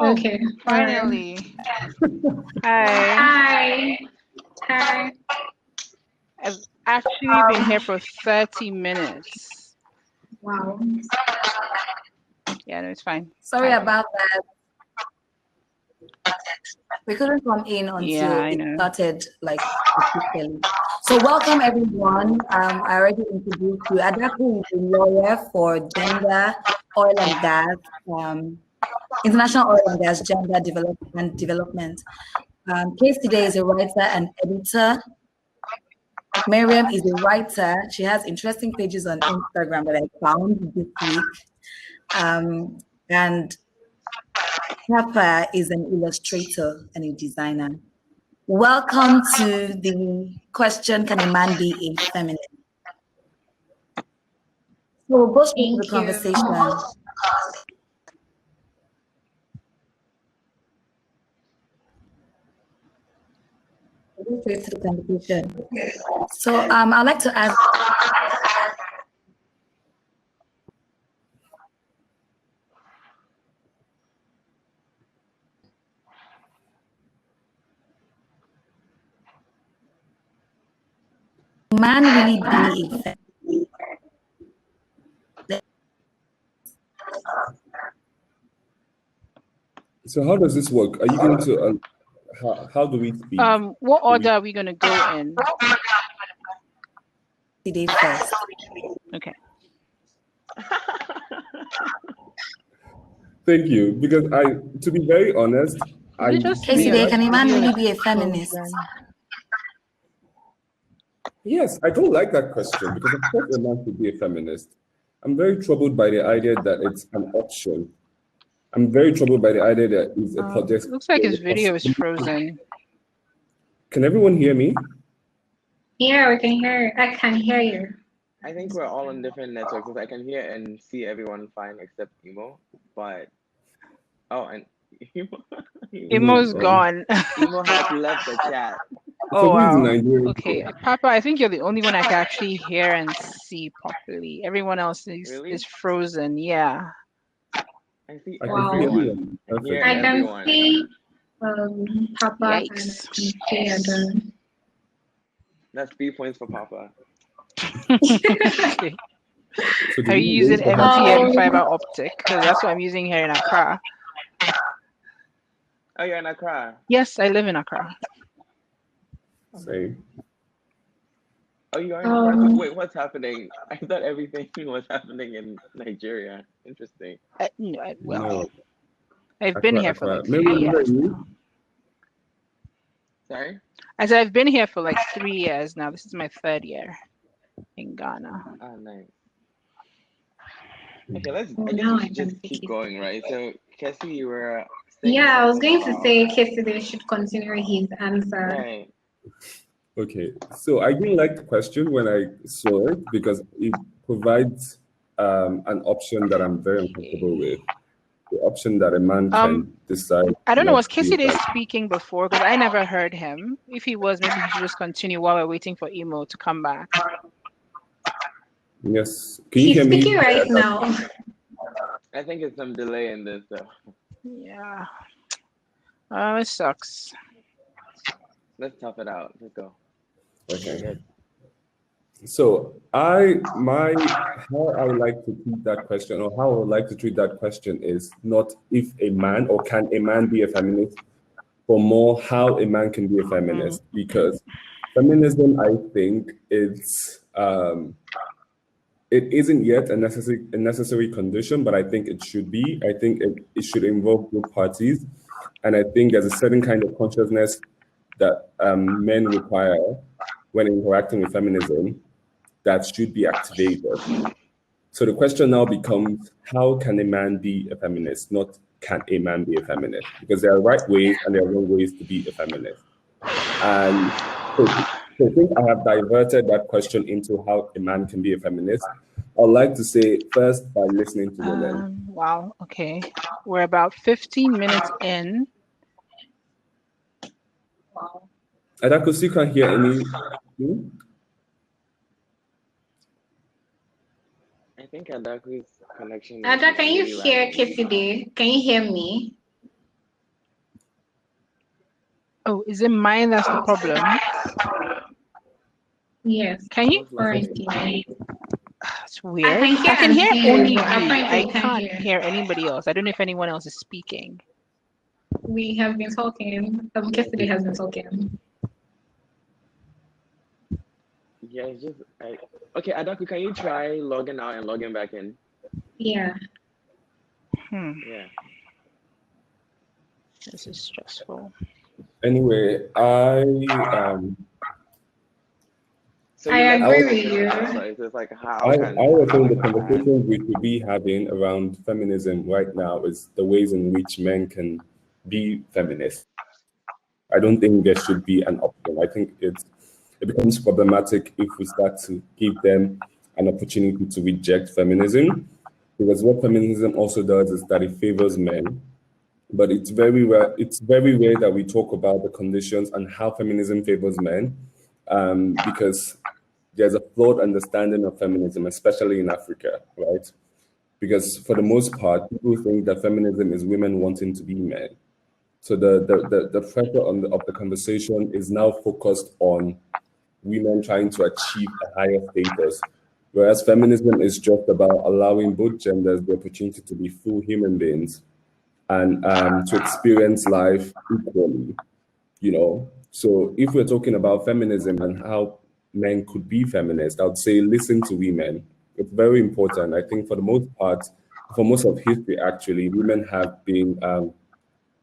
Oh, Okay. finally. Hi. Hi. Hi. I've actually been here for 30 minutes. Wow. Yeah, no, it's fine. Sorry Hi. about that. We couldn't come in until it started like officially. So welcome everyone. I already introduced you. Adaku is a lawyer for gender, oil and gas, international oil and gas, gender development. Case today is a writer and editor. Miriam is a writer. She has interesting pages on Instagram that I found this week. And Papa is an illustrator and a designer. Welcome to the question, can a man be a feminist? So we'll go straight to the conversation. So I'd like to ask man really be a feminist? So how does this work? Are you going to how do we speak? What order are we going to go in? Today first. Okay. Thank you. Because to be very honest, Today, can a man really be a feminist? Yes, I don't like that question because of course a man could be a feminist. I'm very troubled by the idea that it's an option. I'm very troubled by the idea that it's a project. Looks like his video is frozen. Can everyone hear me? Yeah, we can hear. I can hear you. I think we're all on different networks. I can hear and see everyone fine except Emo. But and Emo's gone. Emo has left the chat. Oh wow. Okay, Papa, I think you're the only one I can actually hear and see properly. Everyone else is frozen. Yeah. I see. Wow. Everyone. I can see Papa. Yikes. And That's 3 points for Papa. Okay. Are you using MTN fiber optic? Because that's what I'm using here in Accra. Oh, you're in Accra? Yes, I live in Accra. Same. Oh, you are in Accra? Wait, what's happening? I thought everything was happening in Nigeria. Interesting. Well, I've been here for like 3 years now. Sorry? I said I've been here for like 3 years now. This is my 3rd year in Ghana. Oh, nice. Okay, I guess we should just keep going, right? So, Cassie, you were saying I was going to say Cassie should continue his answer. Right. Okay, so I didn't like the question when I saw it because it provides an option that I'm very uncomfortable with. The option that a man can decide. I don't know, was Casey Day speaking before? Because I never heard him. If he was, maybe he should just continue while we're waiting for Emo to come back. Yes. Can you hear me? He's speaking right now. I think it's some delay in this, though. Yeah. It sucks. Let's tough it out. Let's go. Okay. So how I would like to treat that question, or how I would like to treat that question, is not if a man or can a man be a feminist, but more how a man can be a feminist. Because feminism, I think, it isn't yet a necessary condition, but I think it should be. I think it should involve both parties, and I think there's a certain kind of consciousness that men require when interacting with feminism that should be activated. So the question now becomes, how can a man be a feminist, not can a man be a feminist? Because there are right ways and there are wrong ways to be a feminist. And so I think I have diverted that question into how a man can be a feminist. I'd like to say first by listening to women. Wow, okay. We're about 15 minutes in. Wow. Adakus, you can't hear anything? I think Adaku's connection. Ada, can you hear Casey? Can you hear me? Oh, is it mine that's the problem? Yes. Can you? It's weird. I can hear only you. I can't hear anybody else. I don't know if anyone else is speaking. We have been talking. Yesterday has been talking. Yeah, it's just okay. Adaku, can you try logging out and logging back in? Yeah. Yeah. This is stressful. Anyway, So I agree with you. It's like how I can was saying the conversation we should be having around feminism right now is the ways in which men can be feminists. I don't think there should be an option. I think it becomes problematic if we start to give them an opportunity to reject feminism, because what feminism also does is that it favors men. But it's very rare. It's very rare that we talk about the conditions and how feminism favors men, because there's a flawed understanding of feminism, especially in Africa, right? Because for the most part, people think that feminism is women wanting to be men. So the pressure of the conversation is now focused on women trying to achieve a higher status, whereas feminism is just about allowing both genders the opportunity to be full human beings and to experience life equally, you know. So if we're talking about feminism and how men could be feminists, I would say listen to women. It's very important. I think for the most part, for most of history, actually, women have been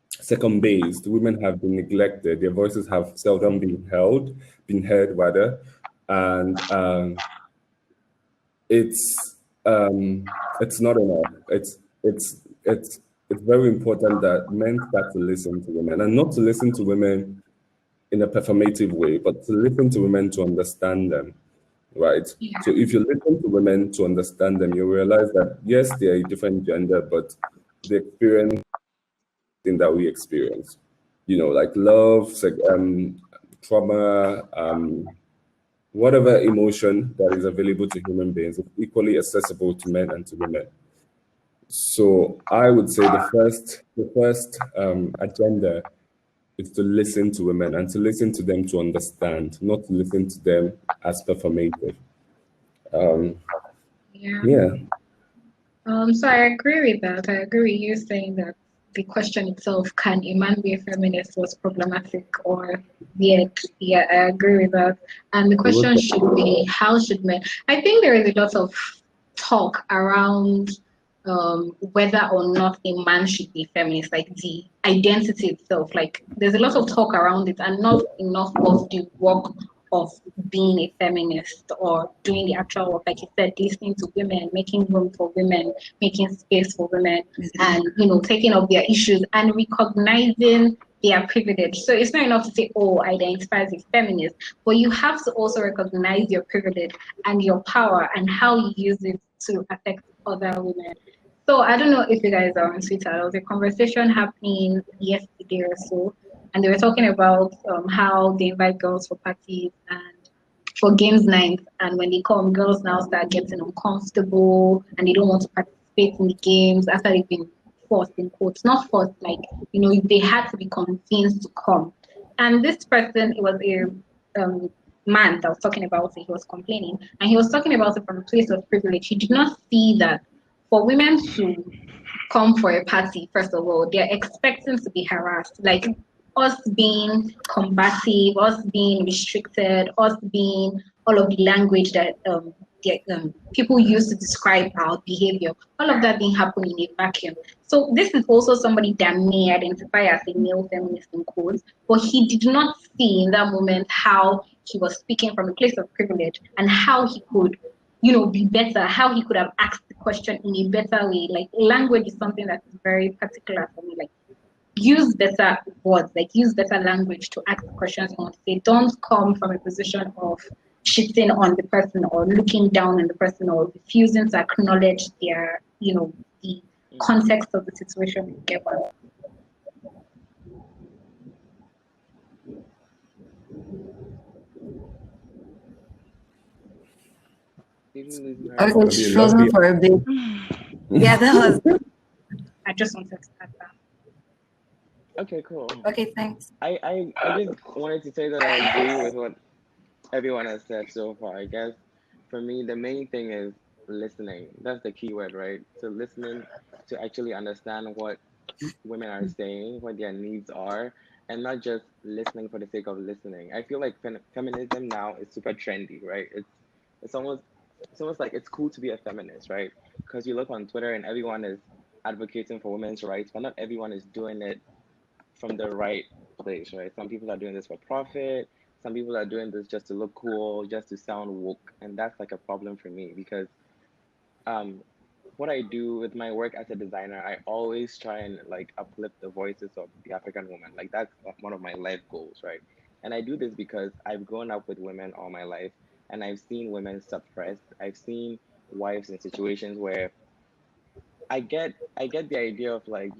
second based. Women have been neglected. Their voices have seldom been heard rather, and it's not enough. It's very important that men start to listen to women, and not to listen to women in a performative way, but to listen to women to understand them, right? Yeah. So if you listen to women to understand them, you realize that yes, they are a different gender, but the experience thing that we experience, you know, like love, trauma, whatever emotion that is available to human beings is equally accessible to men and to women. So I would say the first agenda is to listen to women and to listen to them to understand, not to listen to them as performative. Yeah. So I agree with that. I agree with you saying that the question itself, can a man be a feminist, was problematic or yet. Yeah, I agree with that. And the question should be, how should men? I think there is a lot of talk around whether or not a man should be feminist, like the identity itself. Like there's a lot of talk around it and not enough of the work of being a feminist or doing the actual work, like you said, listening to women, making room for women, making space for women, and taking up their issues and recognizing their privilege. So it's not enough to say, oh, I identify as a feminist, but you have to also recognize your privilege and your power and how you use it to affect other women. So I don't know if you guys are on Twitter. There was a conversation happening yesterday or so, and they were talking about how they invite girls for parties and for games nights, and when they come, girls now start getting uncomfortable and they don't want to participate in the games after they've been forced, in quotes, not forced, like they had to be convinced to come. And this person, it was a man that was talking about it. He was complaining, and he was talking about it from a place of privilege. He did not see that for women to come for a party, first of all, they're expecting to be harassed. Like us being combative, us being restricted, us being all of the language that people use to describe our behavior, all of that didn't happen in a vacuum. So this is also somebody that may identify as a male feminist in quotes, but he did not see in that moment how he was speaking from a place of privilege and how he could be better, how he could have asked the question in a better way. Like language is something that is very particular for me. Like use better words, like use better language to ask the questions you want to say. Don't come from a position of shitting on the person or looking down on the person or refusing to acknowledge their, the context of the situation you get one. I was frozen for a bit. Yeah, that was. I just wanted to add that. Okay, cool. Okay, thanks. I just wanted to say that I agree with what everyone has said so far. I guess for me, the main thing is listening. That's the key word, right? So listening to actually understand what women are saying, what their needs are, and not just listening for the sake of listening. I feel like feminism now is super trendy, right? It's almost it's almost like it's cool to be a feminist, right? Because you look on Twitter and everyone is advocating for women's rights, but not everyone is doing it from the right place, right? Some people are doing this for profit. Some people are doing this just to look cool, just to sound woke, and that's like a problem for me because um, what I do with my work as a designer, I always try and like uplift the voices of the African woman. Like that's one of my life goals, right? And I do this because I've grown up with women all my life, and I've seen women suppressed. I've seen wives in situations where I get the idea of like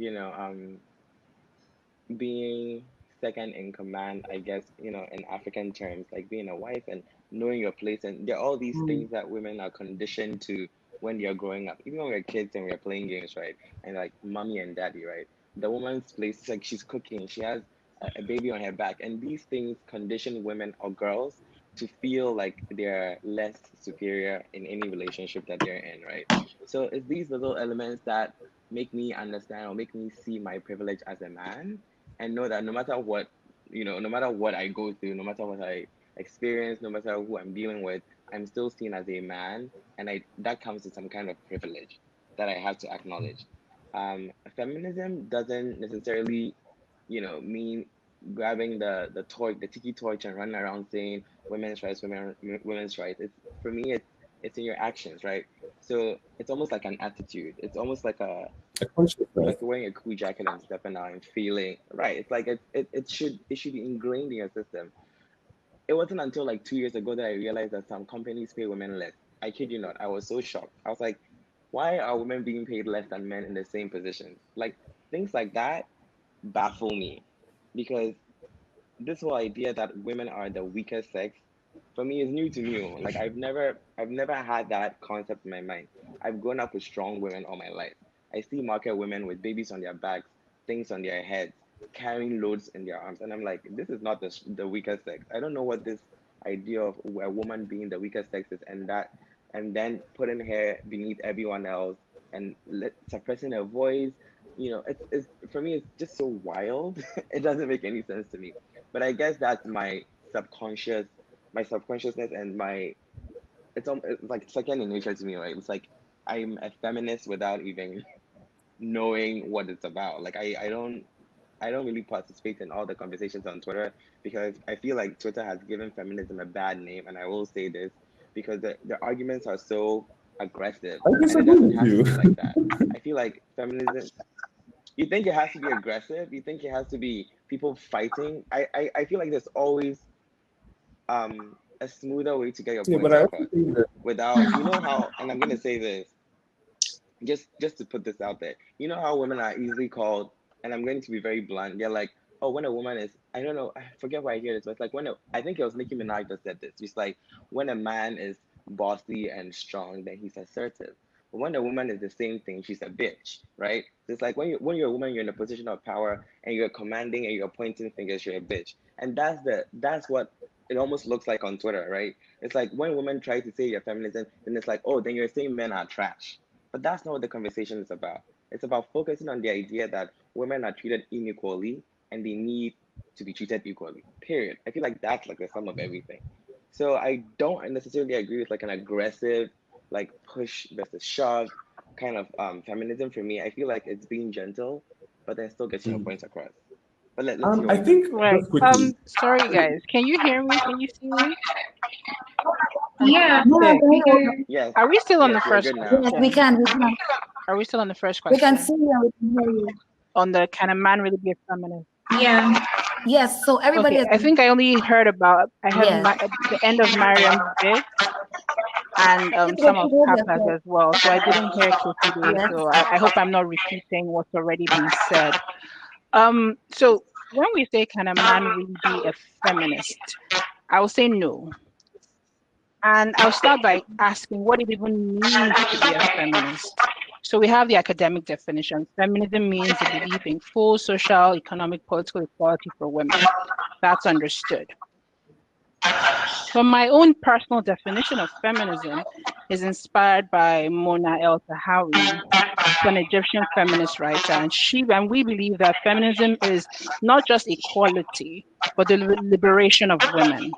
being second in command, I guess, in African terms, like being a wife and knowing your place. And there are all these things that women are conditioned to when they're growing up, even when we're kids and we're playing games, right? And like mommy and daddy, right? The woman's place is like she's cooking, she has a baby on her back. And these things condition women or girls to feel like they're less superior in any relationship that they're in, right? So it's these little elements that make me understand or make me see my privilege as a man and know that no matter what, no matter what I go through, no matter what I experience, no matter who I'm dealing with, I'm still seen as a man, and that comes with some kind of privilege that I have to acknowledge. Feminism doesn't necessarily, mean grabbing the torch, the tiki torch, and running around saying women's rights, women's rights. It's for me, it's in your actions, right? So it's almost like an attitude. It's almost A consciousness. like wearing a cool jacket and stepping out and feeling right. It's like it should be ingrained in your system. It wasn't until like 2 years ago that I realized that some companies pay women less. I kid you not. I was so shocked. I was like, why are women being paid less than men in the same positions? Like things like that baffle me because this whole idea that women are the weaker sex for me is new to me. Like I've never had that concept in my mind. I've grown up with strong women all my life. I see market women with babies on their backs, things on their heads, carrying loads in their arms, and I'm like, this is not the weaker sex. I don't know what this idea of a woman being the weaker sex is, and then putting her beneath everyone else and suppressing her voice. It's for me, it's just so wild. It doesn't make any sense to me. But I guess that's subconscious, my subconsciousness, and it's like second in nature to me, right? It's like I'm a feminist without even knowing what it's about. Like I don't really participate in all the conversations on Twitter because I feel like Twitter has given feminism a bad name, and I will say this because the arguments are so aggressive, I and it disagree doesn't with have to you. be like that. I feel like feminism. You think it has to be aggressive? You think it has to be people fighting? I feel like there's always a smoother way to get your Yeah, points but I also across think that without how, and I'm gonna say this just to put this out there. You know how women are easily called, and I'm going to be very blunt. They're like, oh, when a woman is, I don't know, I forget where I hear this, but it's like I think it was Nicki Minaj that said this. It's like when a man is bossy and strong, then he's assertive. But when a woman is the same thing, she's a bitch, right? It's like when you're a woman, you're in a position of power and you're commanding and you're pointing fingers, you're a bitch. And that's what it almost looks like on Twitter, right? It's like when women try to say you're feminism, then it's like, oh, then you're saying men are trash. But that's not what the conversation is about. It's about focusing on the idea that women are treated unequally and they need to be treated equally. Period. I feel like that's like the sum of everything. So I don't necessarily agree with like an aggressive, like push versus shove kind of feminism for me. I feel like it's being gentle, but then still getting your points across. But let's hear I what you have think to say. Right. just quickly. Sorry guys. Can you hear me? Can you see me? Yeah, Fantastic. we hear. Yes, Are we still on the yes, you're first good now. Yes, we question? can. We can. Are we still on the first We can question? see you. We can hear you. On the can a man really be a feminist? Yeah. Yes. So everybody Okay, has I been. think I only heard I heard Yes. the end of Mariam's bit and Please some of repeat Papa's yourself. as well. So I didn't hear Kifide. Yes. So I hope I'm not repeating what's already been said. So when we say can a man really be a feminist, I will say no. And I'll start by asking what it even means to be a feminist. So we have the academic definition. Feminism means the belief in full social, economic, political equality for women. That's understood. So my own personal definition of feminism is inspired by Mona El Tahawi, an Egyptian feminist writer, and we believe that feminism is not just equality, but the liberation of women.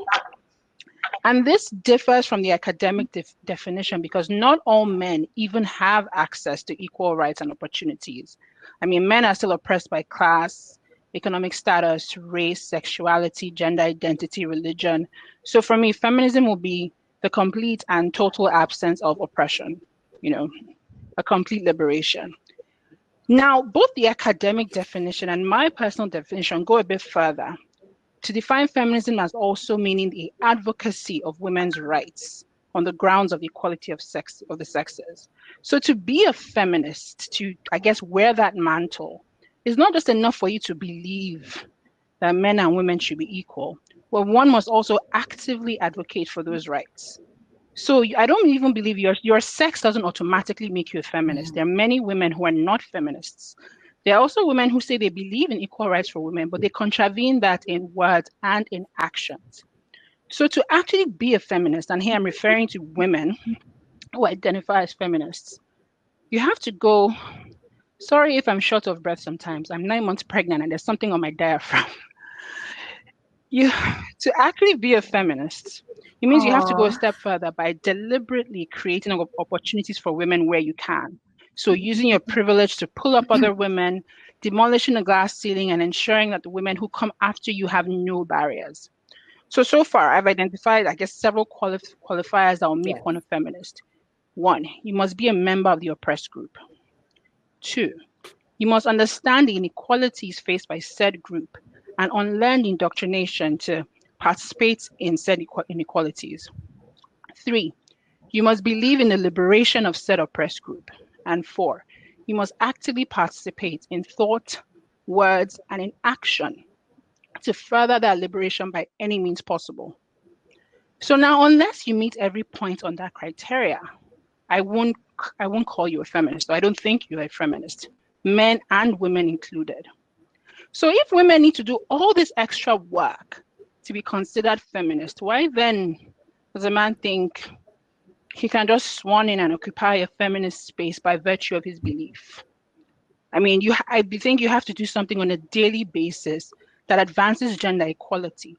And this differs from the academic definition because not all men even have access to equal rights and opportunities. I mean, men are still oppressed by class, economic status, race, sexuality, gender identity, religion. So for me, feminism will be the complete and total absence of oppression, a complete liberation. Now, both the academic definition and my personal definition go a bit further to define feminism as also meaning the advocacy of women's rights on the grounds of equality of the sexes. So to be a feminist, to, I guess, wear that mantle, is not just enough for you to believe that men and women should be equal, but one must also actively advocate for those rights. So I don't even believe your sex doesn't automatically make you a feminist. There are many women who are not feminists. There are also women who say they believe in equal rights for women, but they contravene that in words and in actions. So to actually be a feminist, and here I'm referring to women who identify as feminists, you have to go, sorry if I'm short of breath sometimes, I'm 9 months pregnant and there's something on my diaphragm. To actually be a feminist, it means you have to go a step further by deliberately creating opportunities for women where you can. So using your privilege to pull up other women, demolishing the glass ceiling, and ensuring that the women who come after you have no barriers. So far, I've identified, I guess, several qualifiers that will make one a feminist. 1, you must be a member of the oppressed group. 2, you must understand the inequalities faced by said group and unlearn the indoctrination to participate in said inequalities. 3, you must believe in the liberation of said oppressed group. And 4, you must actively participate in thought, words, and in action to further that liberation by any means possible. So now, unless you meet every point on that criteria, I won't call you a feminist. I don't think you're a feminist, men and women included. So if women need to do all this extra work to be considered feminist, why then does a man think he can just swan in and occupy a feminist space by virtue of his belief? I mean, I think you have to do something on a daily basis that advances gender equality.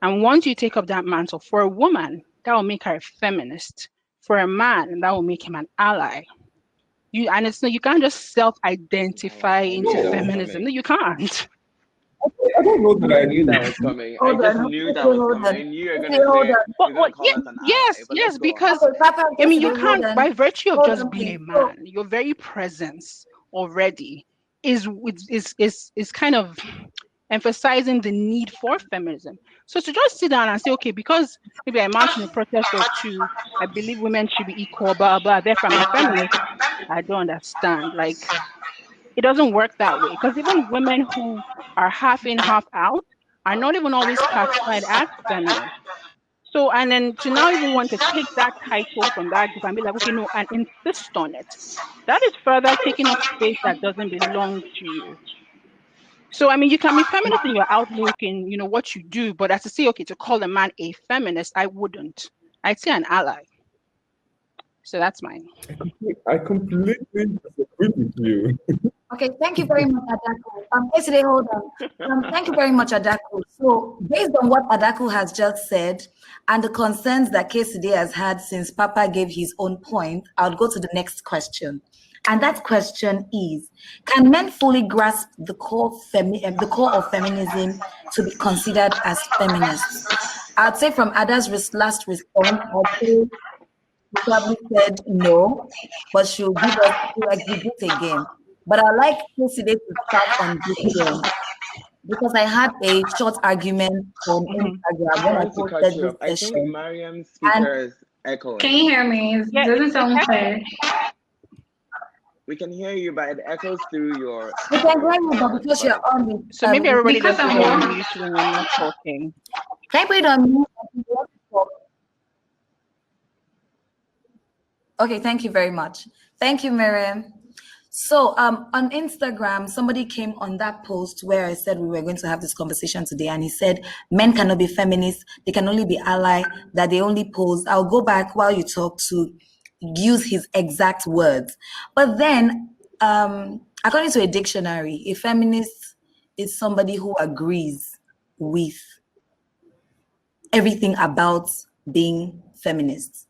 And once you take up that mantle, for a woman, that will make her a feminist. For a man, that will make him an ally. You can't just self-identify into feminism. No, you can't. I don't know that I knew that was coming. I just knew that was coming. I knew you were gonna say yes, because I mean you can't, by virtue of just being a man, your very presence already is kind of emphasizing the need for feminism. So to just sit down and say, okay, because maybe I march in a protest or two, I believe women should be equal, blah blah, therefore I'm a feminist, I don't understand. Like, it doesn't work that way, because even women who are half in, half out are not even always classified as feminists. So, and then to now even want to take that title from that group and be like, okay, no, and insist on it, that is further taking up space that doesn't belong to you. So, I mean, you can be feminist in your outlook and, what you do, but as to say, okay, to call a man a feminist, I wouldn't. I'd say an ally. So that's mine. I completely disagree with you. Okay, thank you very much, Adaku. Yesterday, hold on. Thank you very much, Adaku. So, based on what Adaku has just said and the concerns that Yesterday has had since Papa gave his own point, I'll go to the next question. And that question is, can men fully grasp the core of feminism to be considered as feminists? I'd say from Ada's last response, I'd say she probably said no, but she'll give us to exhibit again. But I like today to start on this one because I had a short argument on Instagram when I posted this I think Mariam's speaker is echoing. Can you hear me? It doesn't sound clear. We can hear you, but it echoes through your. We can hear you, but because you're on me. So maybe everybody does put on mute when you're not talking. Can I put it on mute? Okay, thank you very much. Thank you, Miriam. So on Instagram, somebody came on that post where I said we were going to have this conversation today, and he said men cannot be feminists, they can only be ally, that they only pose. I'll go back while you talk to use his exact words. But then, according to a dictionary, a feminist is somebody who agrees with everything about being feminist.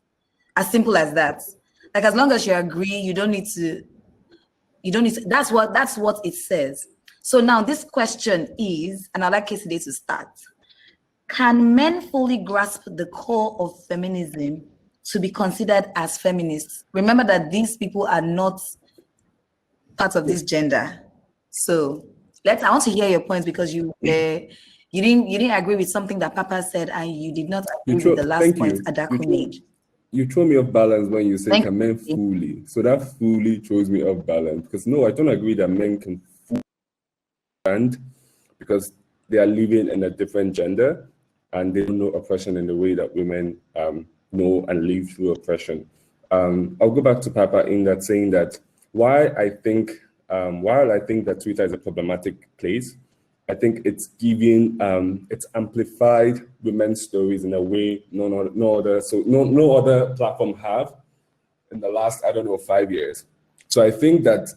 As simple as that. Like, as long as you agree, you don't need to, that's what it says. So now this question is, and I'd like Casey to start. Can men fully grasp the core of feminism to be considered as feminists? Remember that these people are not part of this gender. So I want to hear your points, because you didn't agree with something that Papa said, and you did not agree with the last point Adaku made. You throw me off balance when you say can men fully. So that fully throws me off balance, because no, I don't agree that men can fully understand, because they are living in a different gender and they don't know oppression in the way that women know and live through oppression. I'll go back to Papa in that, saying that while I think that Twitter is a problematic place, I think it's giving, it's amplified women's stories in a way no other platform have in the last, 5 years. So I think that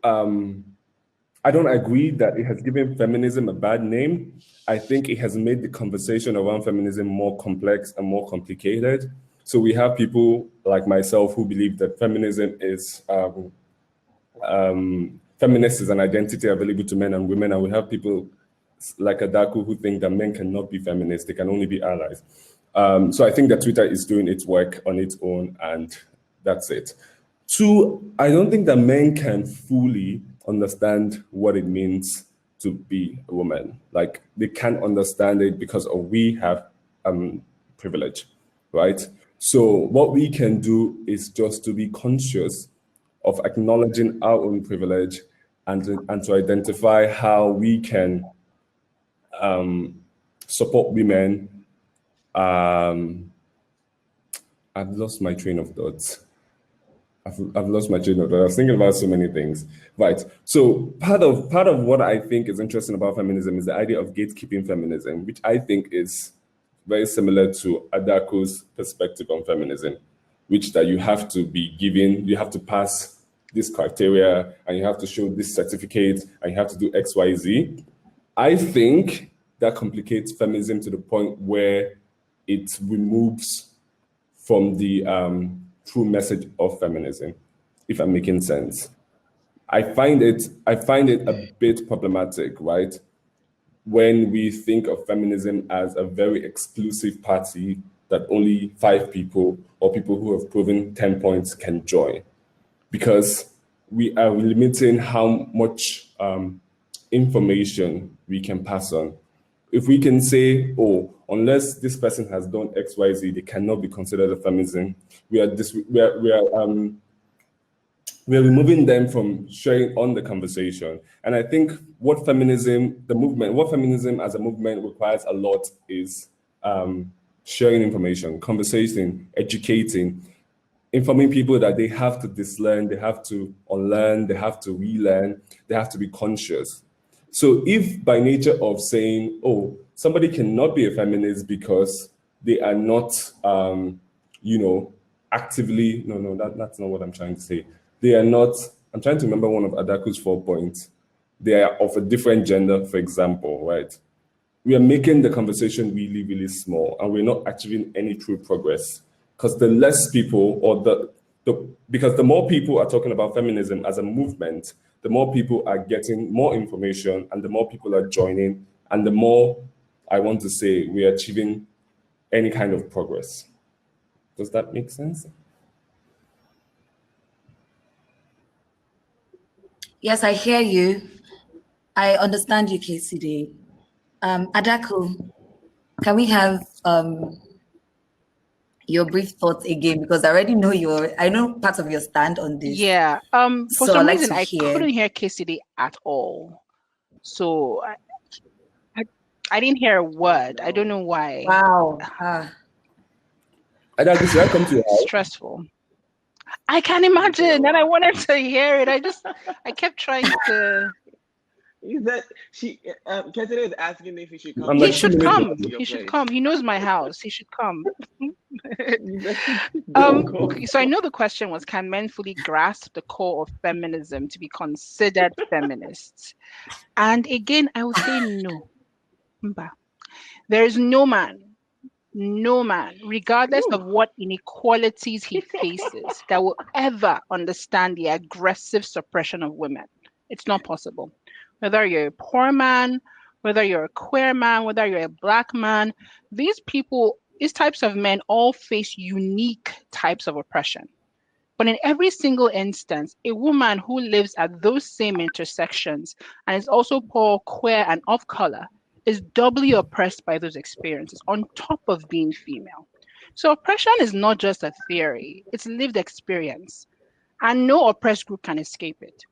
I don't agree that it has given feminism a bad name. I think it has made the conversation around feminism more complex and more complicated. So we have people like myself who believe that feminism is feminist is an identity available to men and women, and we have people like Adaku who think that men cannot be feminists, they can only be allies. So I think that Twitter is doing its work on its own, and that's it. Two, I don't think that men can fully understand what it means to be a woman. Like, they can't understand it because we have privilege, right? So what we can do is just to be conscious of acknowledging our own privilege and to identify how we can support women. I've lost my train of thoughts. I've lost my train of thought. I was thinking about so many things. Right. So part of what I think is interesting about feminism is the idea of gatekeeping feminism, which I think is very similar to Adaku's perspective on feminism, which that you have to pass this criteria, and you have to show this certificate, and you have to do X, Y, Z. I think that complicates feminism to the point where it removes from the true message of feminism, if I'm making sense. I find it a bit problematic, right? When we think of feminism as a very exclusive party that only 5 people or people who have proven 10 points can join, because we are limiting how much information we can pass on. If we can say, oh, unless this person has done X, Y, Z, they cannot be considered a feminism, we are removing them from sharing on the conversation. And I think what feminism as a movement requires a lot is sharing information, conversation, educating, informing people that they have to dislearn, they have to unlearn, they have to relearn, they have to be conscious. So if by nature of saying, oh, somebody cannot be a feminist because they are not, actively, that's not what I'm trying to say. They are not, I'm trying to remember one of Adaku's 4 points. They are of a different gender, for example, right? We are making the conversation really, really small, and we're not achieving any true progress. Because the less people, because the more people are talking about feminism as a movement, the more people are getting more information, and the more people are joining, and the more, I want to say, we are achieving any kind of progress. Does that make sense? Yes, I hear you. I understand you, KCD. Adaku, can we have your brief thoughts again, because I already know I know part of your stand on this. Yeah. For some reason, I couldn't hear KCD at all. So I didn't hear a word. I don't know why. Wow. Adaku, should I come to your house? Stressful. I can imagine, and I wanted to hear it. I kept trying to. Is that Ketura is asking if he should come. He should come. He should come. He knows my house. He should come. So I know the question was, can men fully grasp the core of feminism to be considered feminists? And again, I will say no. There is no man, regardless of what inequalities he faces, that will ever understand the aggressive suppression of women. It's not possible. Whether you're a poor man, whether you're a queer man, whether you're a Black man, these types of men all face unique types of oppression. But in every single instance, a woman who lives at those same intersections and is also poor, queer, and of color is doubly oppressed by those experiences on top of being female. So oppression is not just a theory, it's lived experience. And no oppressed group can escape it.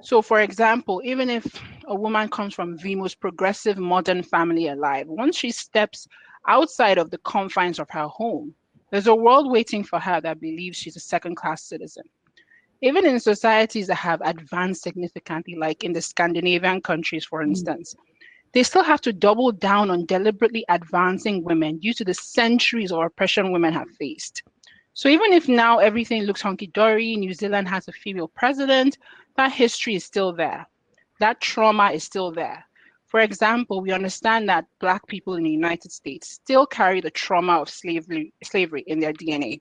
So for example, even if a woman comes from the most progressive modern family alive, once she steps outside of the confines of her home, there's a world waiting for her that believes she's a second-class citizen. Even in societies that have advanced significantly, like in the Scandinavian countries, for instance, they still have to double down on deliberately advancing women due to the centuries of oppression women have faced. So even if now everything looks hunky-dory, New Zealand has a female president, that history is still there. That trauma is still there. For example, we understand that Black people in the United States still carry the trauma of slavery in their DNA.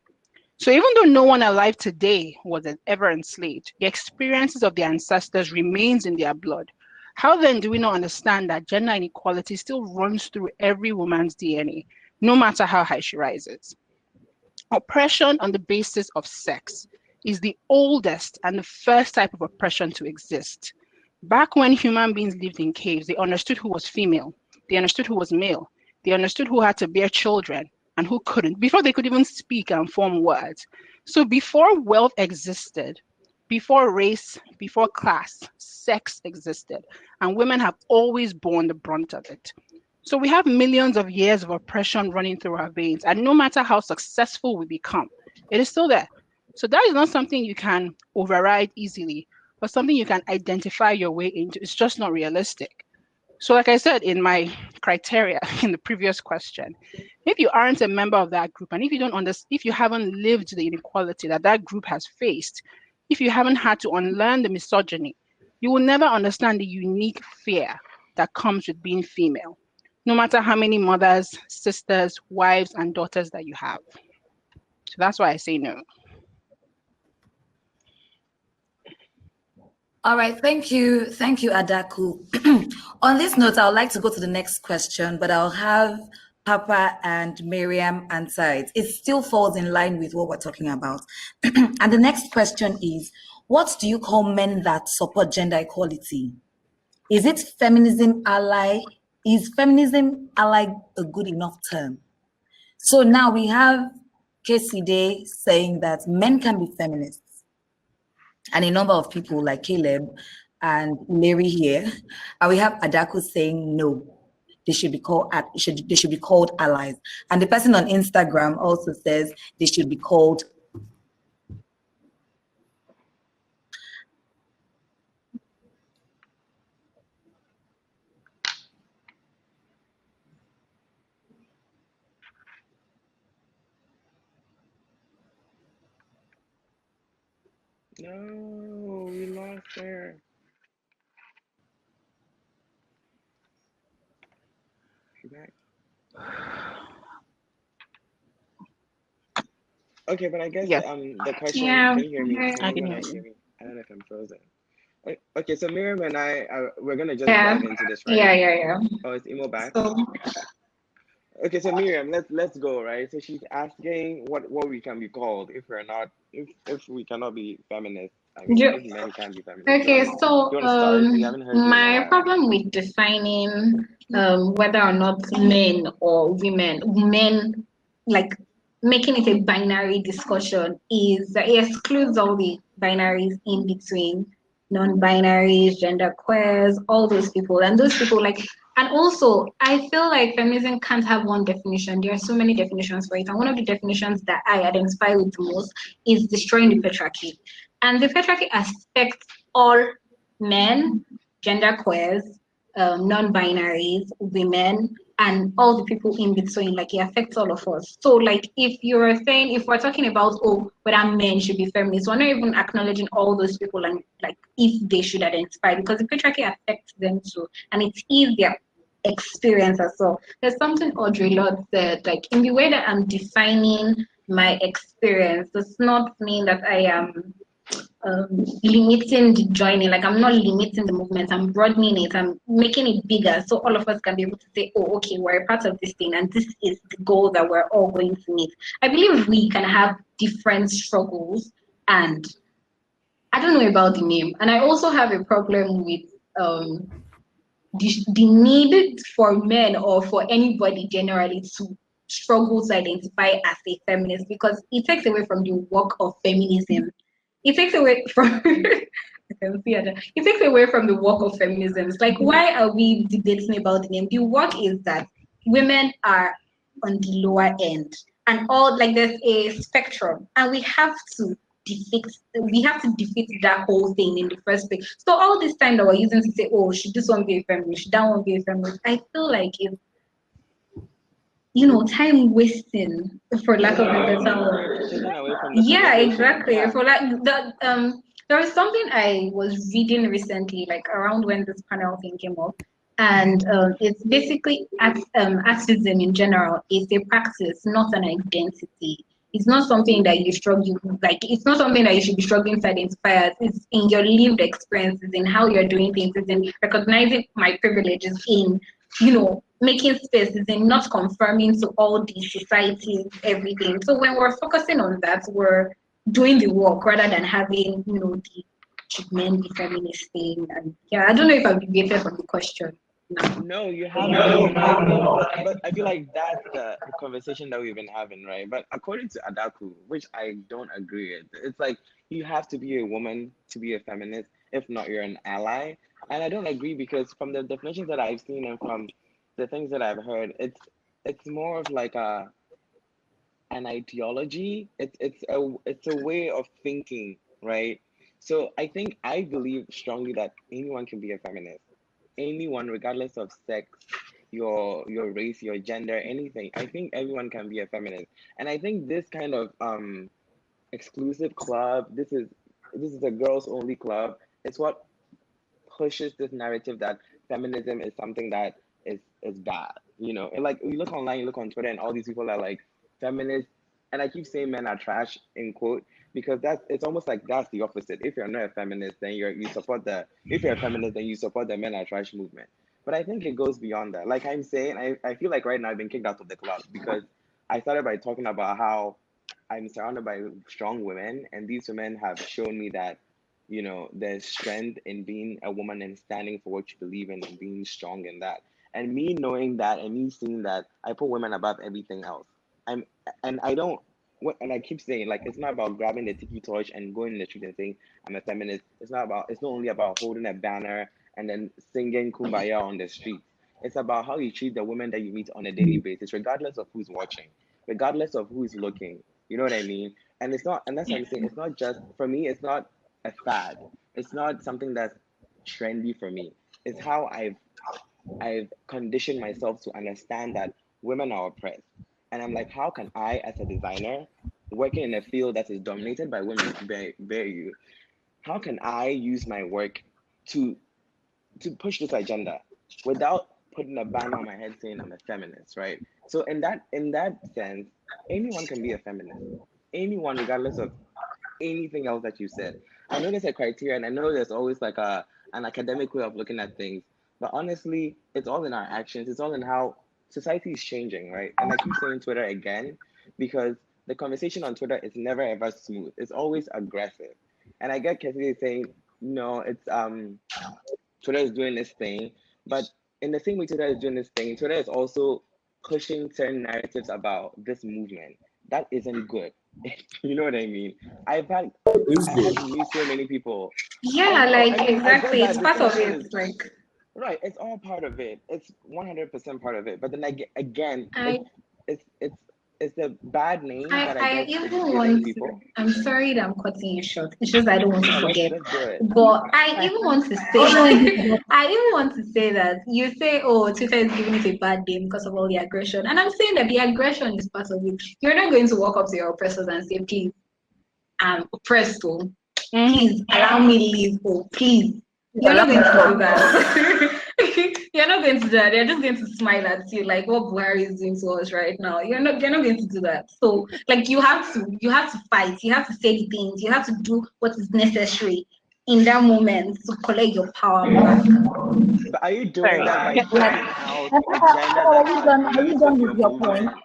So even though no one alive today was ever enslaved, the experiences of their ancestors remains in their blood. How then do we not understand that gender inequality still runs through every woman's DNA, no matter how high she rises? Oppression on the basis of sex is the oldest and the first type of oppression to exist. Back when human beings lived in caves, they understood who was female, they understood who was male, they understood who had to bear children and who couldn't, before they could even speak and form words. So before wealth existed, before race, before class, sex existed, and women have always borne the brunt of it. So we have millions of years of oppression running through our veins, and no matter how successful we become, it is still there. So that is not something you can override easily, but something you can identify your way into. It's just not realistic. So like I said in my criteria in the previous question, if you aren't a member of that group, and if you don't understand, if you haven't lived the inequality that group has faced, if you haven't had to unlearn the misogyny, you will never understand the unique fear that comes with being female, no matter how many mothers, sisters, wives, and daughters that you have. So that's why I say no. All right, thank you, Adaku. On this note, I would like to go to the next question, but I'll have Papa and Miriam answer it. It still falls in line with what we're talking about. And the next question is, what do you call men that support gender equality? Is it feminism ally? Is feminism ally a good enough term? So now we have Casey Day saying that men can be feminists. And a number of people like Caleb and Larry here, and we have Adaku saying no, they should be called allies. And the person on Instagram also says they should be called. No, we lost her. She's back. Okay, but I guess the question. Can you hear me? I can hear you. I don't know if I'm frozen. Okay, so Miriam and I we're gonna just dive into this, right? Yeah. Oh, is Emo back? So, okay, so Miriam, let's go, right? So she's asking what we can be called if we're not if we cannot be feminists. I mean, if men can't be feminists. Okay, so my you problem with defining whether or not men or women, like making it a binary discussion, is that it excludes all the binaries in between, non-binaries, gender queers, all those people. And those people, like, And also, I feel like feminism can't have one definition. There are so many definitions for it. And one of the definitions that I identify with the most is destroying the patriarchy. And the patriarchy affects all men, genderqueers, non-binaries, women, and all the people in between. Like, it affects all of us. So, like, if we're talking about, whether men should be feminists, we're not even acknowledging all those people and, like, if they should identify, because the patriarchy affects them too. And it's easier experience as well. There's something Audre Lorde said, like, in the way that I'm defining my experience does not mean that I am limiting the joining. Like, I'm not limiting the movement, I'm broadening it, I'm making it bigger so all of us can be able to say, oh, okay, we're a part of this thing and this is the goal that we're all going to meet. I believe we can have different struggles, and I don't know about the name. And I also have a problem with the need for men or for anybody generally to struggle to identify as a feminist, because it takes away from the work of feminism. It takes away from it takes away from the work of feminism. It's like, why are we debating about the name? The work is that women are on the lower end, and all, like, there's a spectrum, and we have to defeat that whole thing in the first place. So all this time that we're using to say, oh, should this one be a feminist, should that one be a feminist, I feel like it's, time wasting, for lack of a better word. Yeah, exactly. For like there was something I was reading recently, like around when this panel thing came up, and it's basically activism in general is a practice, not an identity. It's not something that you struggle, like, it's not something that you should be struggling to identify as. It's in your lived experiences, in how you're doing things, it's in recognizing my privileges, in making spaces and not conforming to all these societies, everything. So when we're focusing on that, we're doing the work rather than having, the should men be feminist thing. And yeah, I don't know if I've deviated from the question. No, you haven't. But I feel like that's the conversation that we've been having, right? But according to Adaku, which I don't agree with, it's like you have to be a woman to be a feminist. If not, you're an ally. And I don't agree, because from the definitions that I've seen and from the things that I've heard, it's more of like an ideology. It's a way of thinking, right? So I believe strongly that anyone can be a feminist. Anyone, regardless of sex, your race, your gender, anything. I think everyone can be a feminist. And I think this kind of exclusive club, this is a girls only club. It's what pushes this narrative that feminism is something that is bad. And like, you look online, you look on Twitter, and all these people are like feminists, and I keep saying men are trash in quote, because it's almost like that's the opposite. If you're not a feminist, then if you're a feminist, then you support the men are trash movement. But I think it goes beyond that. Like I'm saying, I feel like right now I've been kicked out of the club because I started by talking about how I'm surrounded by strong women, and these women have shown me that there's strength in being a woman and standing for what you believe in and being strong in that. And me knowing that and me seeing that, I put women above everything else. And I keep saying, like, it's not about grabbing the tiki torch and going in the street and saying I'm a feminist. It's not only about holding a banner and then singing Kumbaya on the street. It's about how you treat the women that you meet on a daily basis, regardless of who's watching, regardless of who's looking. You know what I mean? And that's what I'm saying. It's not just, for me, it's not a fad. It's not something that's trendy for me. It's how I've conditioned myself to understand that women are oppressed. And I'm like, how can I, as a designer, working in a field that is dominated by women, how can I use my work to push this agenda without putting a banner on my head saying I'm a feminist, right? So in that sense, anyone can be a feminist. Anyone, regardless of anything else that you said. I know there's a criteria, and I know there's always like an academic way of looking at things, but honestly, it's all in our actions. It's all in how society is changing, right? And I keep saying Twitter again, because the conversation on Twitter is never ever smooth. It's always aggressive. And I get Cassie saying, no, it's Twitter is doing this thing, but in the same way Twitter is doing this thing, Twitter is also pushing certain narratives about this movement. That isn't good. You know what I mean? I've had to meet so many people. Yeah, exactly. It's part of it. Like, Right, it's all part of it. It's 100% part of it. But then again, I it's a bad name that I I guess it's even giving want people. I'm sorry that I'm cutting you short. It's just I don't want to No, let's forget. do it. But I even want to say I even want to say that you say, oh, Twitter is giving it a bad name because of all the aggression. And I'm saying that the aggression is part of it. You're not going to walk up to your oppressors and say, please, I'm oppressed, oh, please allow me leave, oh, please. You're not going to do that. You're not going to do that. They're just going to smile at you like what Buhari is doing to us right now. You're not going to do that. So like you have to fight, you have to say the things, you have to do what is necessary in that moment to collect your power back. But are you doing that by Like, putting out Papa, agenda are that you done? Are you agrees done with with your your point? movement?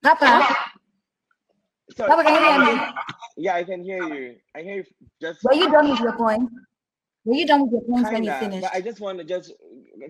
Papa, Sorry, Papa, can you hear me? yeah, I can hear you. I hear you just Were you done with your point? Were you done with your points when you kinda, finished? but I just want to just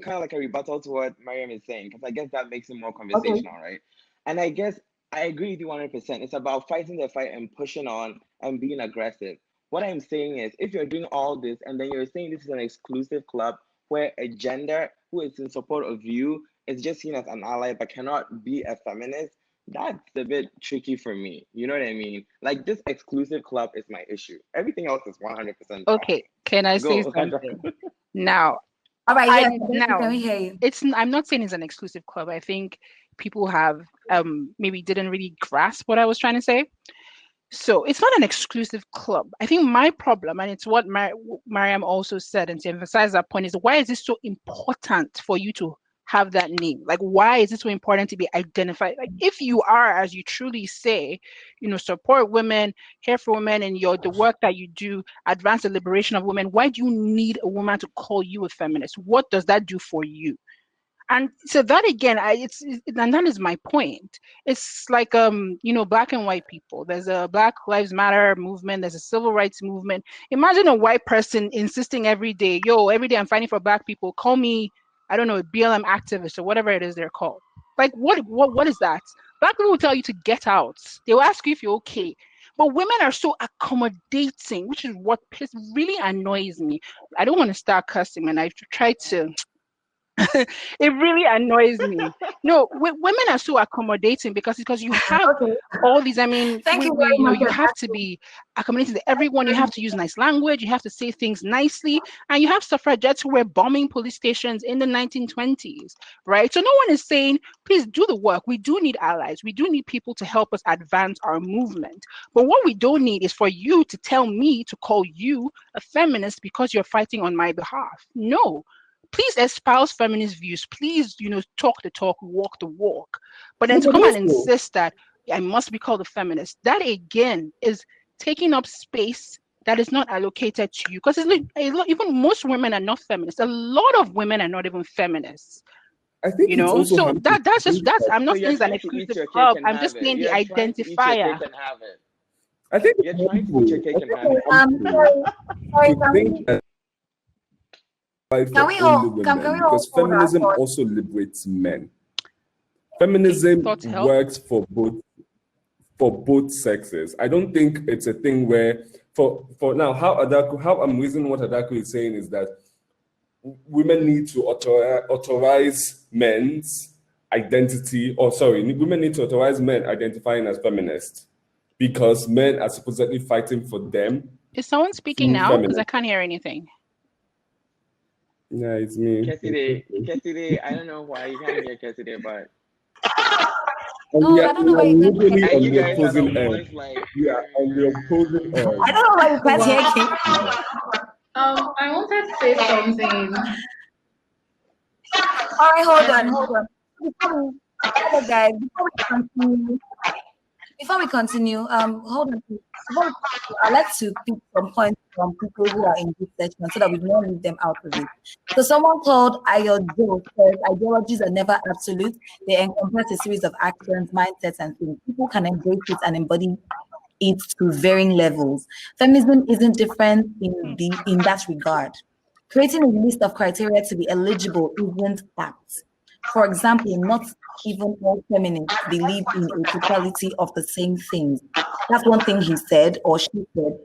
kind of like a rebuttal to what Mariam is saying, because I guess that makes it more Okay. conversational, right? And I guess I agree with you 100%. It's about fighting the fight and pushing on and being aggressive. What I'm saying is, if you're doing all this and then you're saying this is an exclusive club where a gender who is in support of you is just seen as an ally but cannot be a feminist, that's a bit tricky for me. You know what I mean? Like, this exclusive club is my issue. Everything else is 100% fine. Okay, can I say Go. something? Now, All right, I yes, now can we hear you? I'm not saying it's an exclusive club. I think people have maybe didn't really grasp what I was trying to say. So it's not an exclusive club. I think my problem, and it's what Mariam also said, and to emphasize that point, is why is this so important for you to have that name? Like, why is it so important to be identified? Like, if you are, as you truly say, support women, care for women, and the work that you do, advance the liberation of women, why do you need a woman to call you a feminist? What does that do for you? And so that again, and that is my point. It's like black and white people. There's a Black Lives Matter movement. There's a civil rights movement. Imagine a white person insisting every day, every day I'm fighting for black people. Call me, I don't know, a BLM activist or whatever it is they're called. Like what is that? Black people will tell you to get out. They will ask you if you're okay. But women are so accommodating, which is what really annoys me. I don't want to start cussing, and I try to. It really annoys me. No, women are so accommodating because you have Okay. all these. I mean, Thank you very much. you have to be accommodating to everyone. You have to use nice language. You have to say things nicely, and you have suffragettes who were bombing police stations in the 1920s, right? So no one is saying, please do the work. We do need allies. We do need people to help us advance our movement. But what we don't need is for you to tell me to call you a feminist because you're fighting on my behalf. No. Please espouse feminist views. Please, talk the talk, walk the walk. But then to come and insist that I must be called a feminist, that again is taking up space that is not allocated to you. Because even most women are not feminists. A lot of women are not even feminists. I think it's also so that's I'm not saying it's an exclusive club. I'm just saying the identifier. I think you're trying to eat your cake and have it. Sorry, to think that can we hold because feminism also liberates men. Feminism works for both sexes. I don't think it's a thing where for now how I'm reasoning what Adaku is saying is that women need to authorize men's identity, women need to authorize men identifying as feminists because men are supposedly fighting for them. Is someone speaking now? Because I can't hear anything. Yeah, it's me. Cassidy, I don't know why you can't hear Cassidy, but no, I don't know why you can't hear. And you guys are the ones like on the opposing end. I don't know why you can't hear. I wanted to say something. All right, hold on. Before we continue, hold on. I'd like to pick some points from people who are in this section so that we don't leave them out of it. So someone called Ayojo says ideologies are never absolute. They encompass a series of actions, mindsets, and things. People can embrace it and embody it to varying levels. Feminism isn't different in that regard. Creating a list of criteria to be eligible isn't apt. For example, not even all feminists believe in a totality of the same things. That's one thing he said or she said.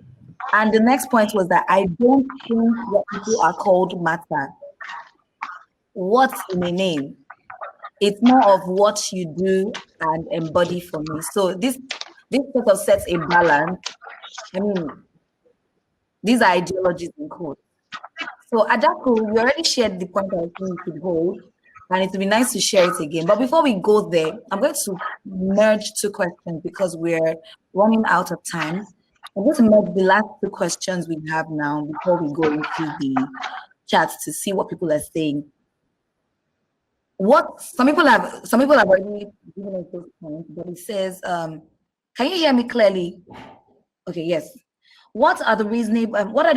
And the next point was that I don't think what people are called matter. what's in a name? It's more of what you do and embody for me. So this sort of sets a balance. I mean, these are ideologies in code. So Adaku, we already shared the point I think we should hold, and it would be nice to share it again. But before we go there, I'm going to merge two questions because we're running out of time. I'm going to merge the last two questions we have now before we go into the chat to see what people are saying. What some people have already given us those points, but it says, can you hear me clearly? Okay, yes. What are the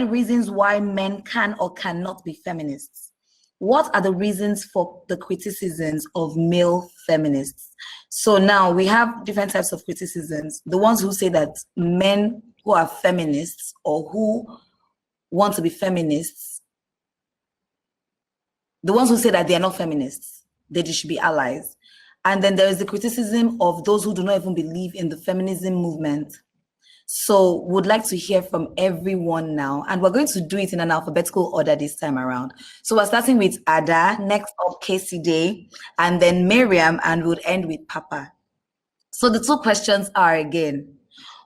reasons why men can or cannot be feminists? What are the reasons for the criticisms of male feminists? So now we have different types of criticisms. The ones who say that men who are feminists or who want to be feminists, the ones who say that they are not feminists, they should be allies. And then there is the criticism of those who do not even believe in the feminism movement. So would like to hear from everyone now, and we're going to do it in an alphabetical order this time around. So we're starting with Ada, next up Casey Day, and then Miriam, and we'll end with Papa. So the two questions are again,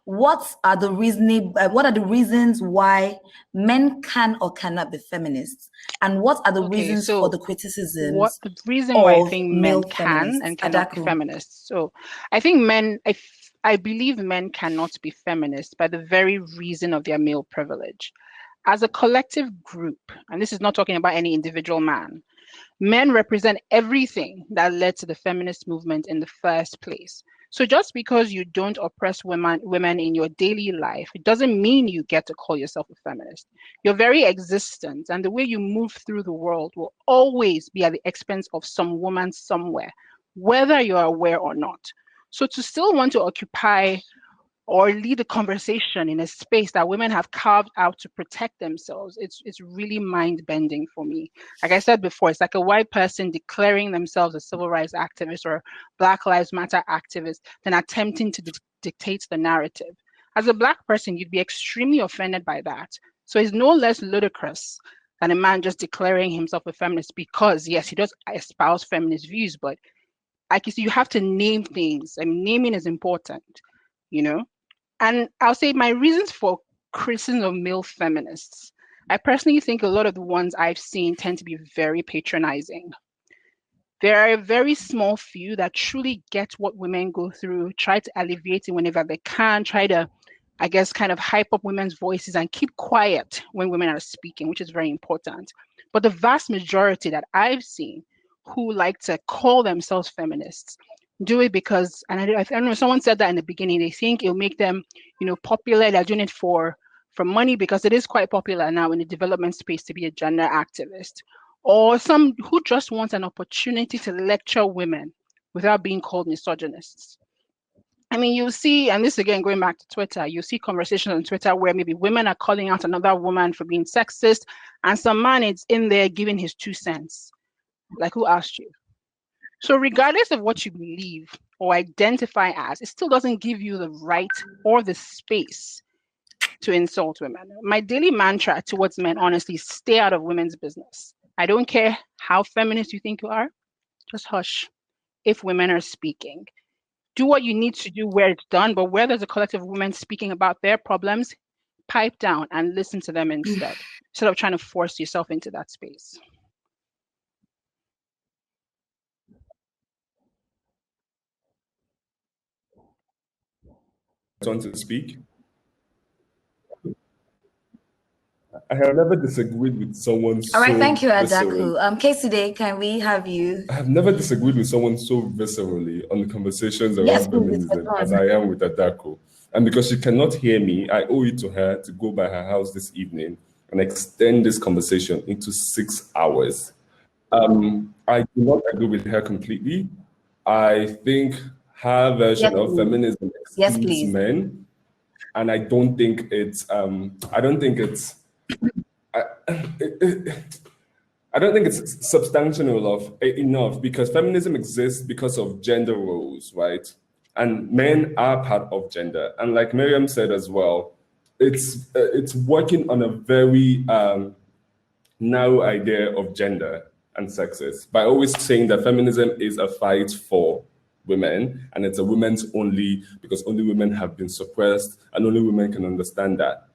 what are the reasons why men can or cannot be feminists, and what are the reasons for the criticisms? What the reason why I think men can and cannot be feminists? So I think I believe men cannot be feminists by the very reason of their male privilege. As a collective group, and this is not talking about any individual man, men represent everything that led to the feminist movement in the first place. So just because you don't oppress women in your daily life, it doesn't mean you get to call yourself a feminist. Your very existence and the way you move through the world will always be at the expense of some woman somewhere, whether you're aware or not. So to still want to occupy or lead a conversation in a space that women have carved out to protect themselves, it's really mind-bending for me. Like I said before, it's like a white person declaring themselves a civil rights activist or Black Lives Matter activist, then attempting to dictate the narrative. As a Black person, you'd be extremely offended by that. So it's no less ludicrous than a man just declaring himself a feminist because, yes, he does espouse feminist views, but like you see, you have to name things. I mean, naming is important, you know? And I'll say my reasons for criticism of male feminists. I personally think a lot of the ones I've seen tend to be very patronizing. There are a very small few that truly get what women go through, try to alleviate it whenever they can, try to, I guess, kind of hype up women's voices and keep quiet when women are speaking, which is very important. But the vast majority that I've seen who like to call themselves feminists do it because, and I don't know, someone said that in the beginning, they think it'll make them, popular. They're doing it for money because it is quite popular now in the development space to be a gender activist. Or some who just want an opportunity to lecture women without being called misogynists. I mean, you'll see, and this again, going back to Twitter, you'll see conversations on Twitter where maybe women are calling out another woman for being sexist, and some man is in there giving his 2 cents. Like, who asked you? So regardless of what you believe or identify as, it still doesn't give you the right or the space to insult women. My daily mantra towards men, honestly, stay out of women's business. I don't care how feminist you think you are, just hush if women are speaking. Do what you need to do where it's done, but where there's a collective of women speaking about their problems, pipe down and listen to them instead of trying to force yourself into that space. Want to speak? I have never disagreed with someone so. All right, thank you, Adaku. Casey Day, can we have you? I have never disagreed with someone so viscerally on the conversations around feminism as I am with Adaku. And because she cannot hear me, I owe it to her to go by her house this evening and extend this conversation into 6 hours. I do not agree with her completely. I think her version of feminism excludes men, and I don't think it's substantial enough because feminism exists because of gender roles, right? And men are part of gender, and like Miriam said as well, it's working on a very narrow idea of gender. and sexist by always saying that feminism is a fight for women and it's a women's only, because only women have been suppressed and only women can understand that.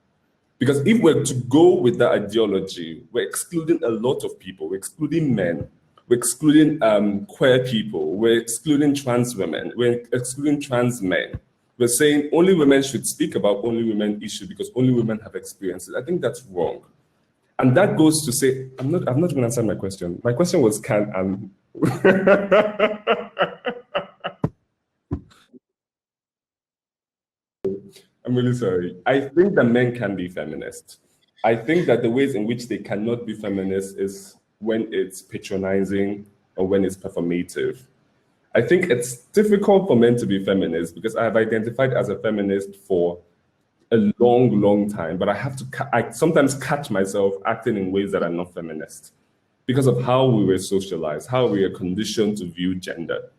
Because if we're to go with that ideology, we're excluding a lot of people. We're excluding men. We're excluding queer people. We're excluding trans women. We're excluding trans men. We're saying only women should speak about only women issue because only women have experiences. I think that's wrong. And that goes to say, I've not even answered my question. My question was, I'm really sorry. I think that men can be feminists. I think that the ways in which they cannot be feminists is when it's patronizing or when it's performative. I think it's difficult for men to be feminists because I have identified as a feminist for a long, long time, but I sometimes catch myself acting in ways that are not feminist because of how we were socialized, how we are conditioned to view gender,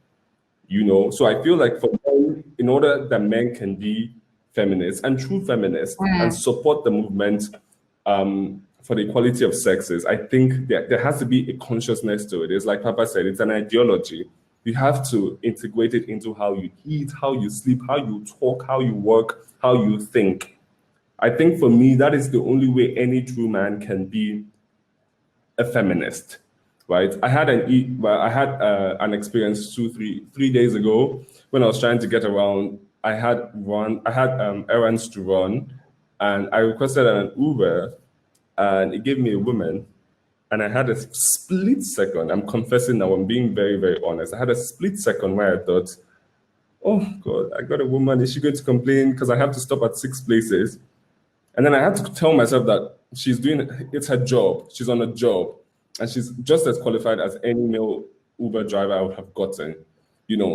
So I feel like for men, in order that men can be feminists and true feminists and support the movement for the equality of sexes, I think there has to be a consciousness to it. It's like Papa said, it's an ideology. You have to integrate it into how you eat, how you sleep, how you talk, how you work, how you think. I think for me, that is the only way any true man can be a feminist, right? I had an experience 3 days ago when I was trying to get around. I had errands to run, and I requested an Uber, and it gave me a woman. And I had a split second. I'm confessing now, I'm being very, very honest. I had a split second where I thought, oh God, I got a woman. Is she going to complain? Because I have to stop at 6 places. And then I had to tell myself that it's her job. She's on a job. And she's just as qualified as any male Uber driver I would have gotten.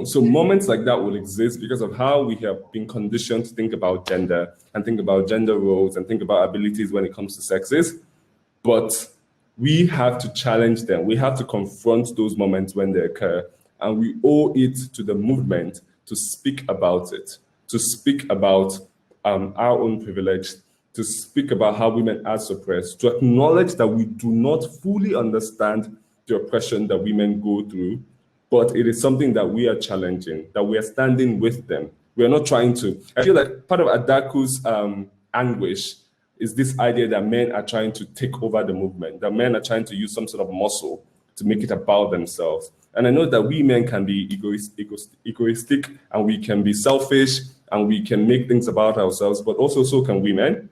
So moments like that will exist because of how we have been conditioned to think about gender and think about gender roles and think about abilities when it comes to sexes. But we have to challenge them. We have to confront those moments when they occur. And we owe it to the movement to speak about it, to speak about our own privilege, to speak about how women are suppressed, to acknowledge that we do not fully understand the oppression that women go through, but it is something that we are challenging, that we are standing with them. We are not trying to. I feel like part of Adaku's anguish is this idea that men are trying to take over the movement, that men are trying to use some sort of muscle to make it about themselves. And I know that we men can be egoistic and we can be selfish and we can make things about ourselves, but also so can women.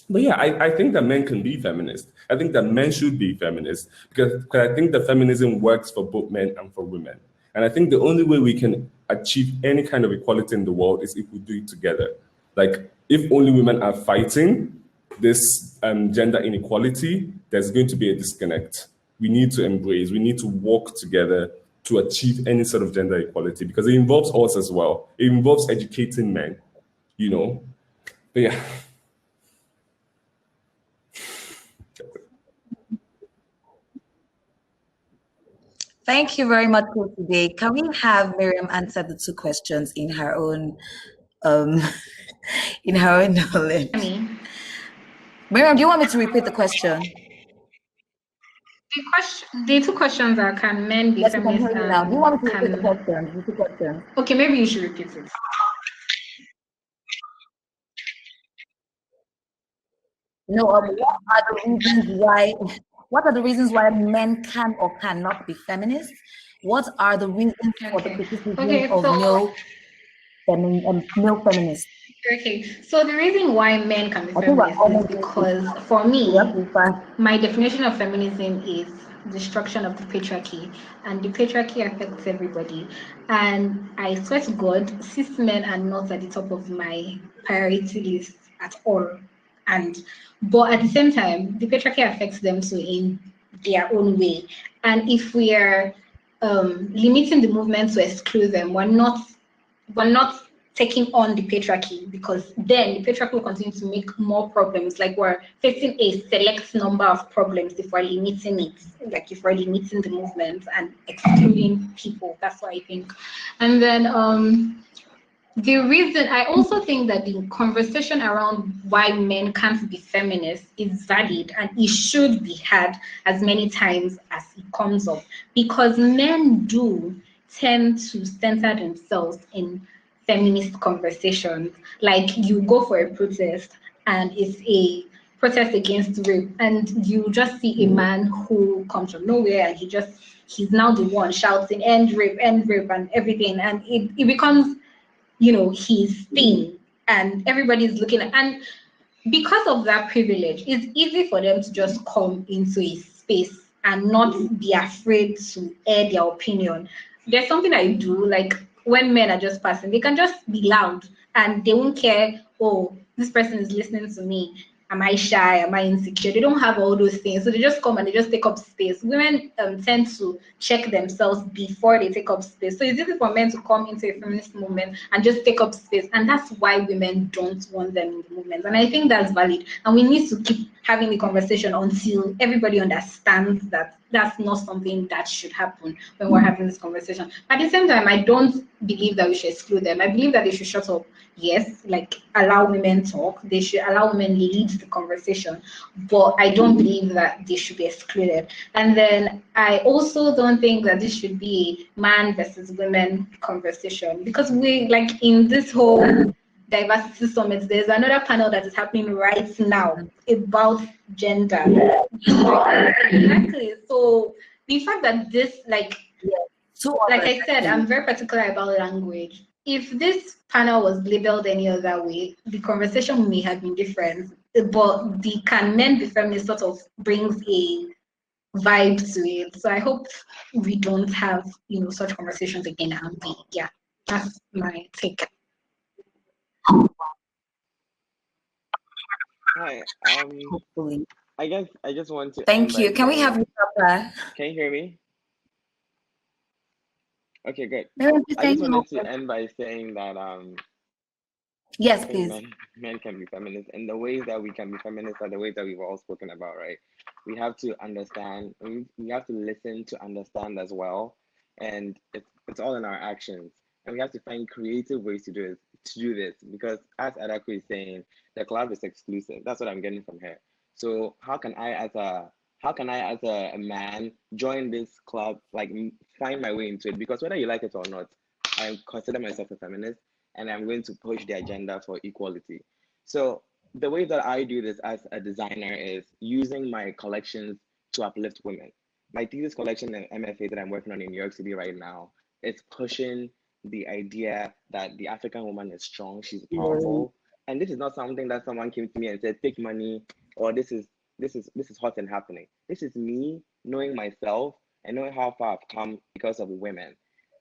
But yeah, I think that men can be feminists. I think that men should be feminists because I think that feminism works for both men and for women. And I think the only way we can achieve any kind of equality in the world is if we do it together. Like, if only women are fighting this gender inequality, there's going to be a disconnect. We need to embrace, we need to work together to achieve any sort of gender equality because it involves us as well. It involves educating men, But yeah. Thank you very much for today. Can we have Miriam answer the 2 questions in her own knowledge? Miriam, do you want me to repeat the question? The 2 questions are: can men be feminists? Do you want me to repeat the question? Okay, maybe you should repeat it. No, what are the reasons why men can or cannot be feminists? What are the reasons for the criticism of male feminists? Okay, so the reason why men can be feminists is because, for me, my definition of feminism is destruction of the patriarchy, and the patriarchy affects everybody. And I swear to God, cis men are not at the top of my priority list at all. But at the same time, the patriarchy affects them too in their own way. And if we are limiting the movement to exclude them, we're not taking on the patriarchy, because then the patriarchy will continue to make more problems. Like, we're facing a select number of problems if we're limiting it, like if we're limiting the movement and excluding people. That's what I think. And then the reason I also think that the conversation around why men can't be feminists is valid and it should be had as many times as it comes up, because men do tend to center themselves in feminist conversations. Like, you go for a protest and it's a protest against rape, and you just see a man who comes from nowhere and he's now the one shouting end rape, and everything, and it becomes, his thing, and everybody's looking at, and because of that privilege, it's easy for them to just come into a space and not be afraid to air their opinion. There's something I do, like when men are just passing, they can just be loud and they won't care, oh, this person is listening to me. Am I shy? Am I insecure? They don't have all those things. So they just come and they just take up space. Women tend to check themselves before they take up space. So it's easy for men to come into a feminist movement and just take up space. And that's why women don't want them in the movement. And I think that's valid. And we need to keep having the conversation until everybody understands that that's not something that should happen when we're having this conversation. At the same time, I don't believe that we should exclude them. I believe that they should shut up. Yes, like allow women talk. They should allow women lead the conversation, but I don't believe that they should be excluded. And then I also don't think that this should be a man versus women conversation, because we, like, in this whole diversity summit, there's another panel that is happening right now about gender. Exactly. So the fact that this, like I said, I'm very particular about language. If this panel was labeled any other way, the conversation may have been different. But the can men be feminist sort of brings a vibe to it. So I hope we don't have, such conversations again. And yeah, that's my take. Hi. Hopefully. I guess I just want to. Thank you. Can we have you, Papa? Can you hear me? Okay, good. No, I just wanted to end by saying that yes, I think please. men can be feminists, and the ways that we can be feminists are the ways that we've all spoken about, right? We have to understand, we have to listen to understand as well, and it's all in our actions, and we have to find creative ways to do this, because as Adaku is saying, the club is exclusive. That's what I'm getting from her. So how can I as a man join this club, like find my way into it? Because whether you like it or not, I consider myself a feminist, and I'm going to push the agenda for equality. So the way that I do this as a designer is using my collections to uplift women. My thesis collection and MFA that I'm working on in New York City right now is pushing the idea that the African woman is strong, she's powerful. And this is not something that someone came to me and said, take money, or this is hot and happening. This is me knowing myself and knowing how far I've come because of women.